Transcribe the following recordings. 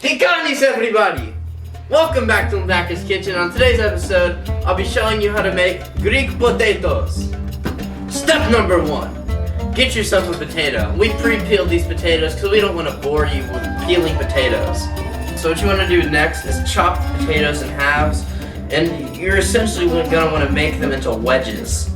Hey everybody! Welcome back to Lambakis Kitchen. On today's episode, I'll be showing you how to make Greek potatoes. Step number 1. Get yourself a potato. We pre-peeled these potatoes because we don't want to bore you with peeling potatoes. So what you want to do next is chop the potatoes in halves, and you're essentially going to want to make them into wedges.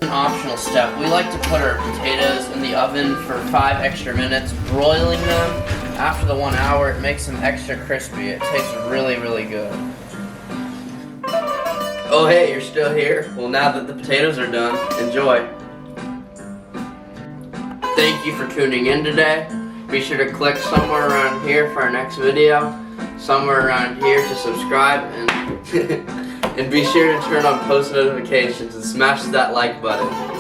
Optional step. We like to put our potatoes in the oven for 5 extra minutes, broiling them. After the 1 hour, it makes them extra crispy. It tastes really, really good. Oh hey, you're still here? Well, now that the potatoes are done, enjoy. Thank you for tuning in today. Be sure to click somewhere around here for our next video, somewhere around here to subscribe, and and be sure to turn on post notifications and smash that like button.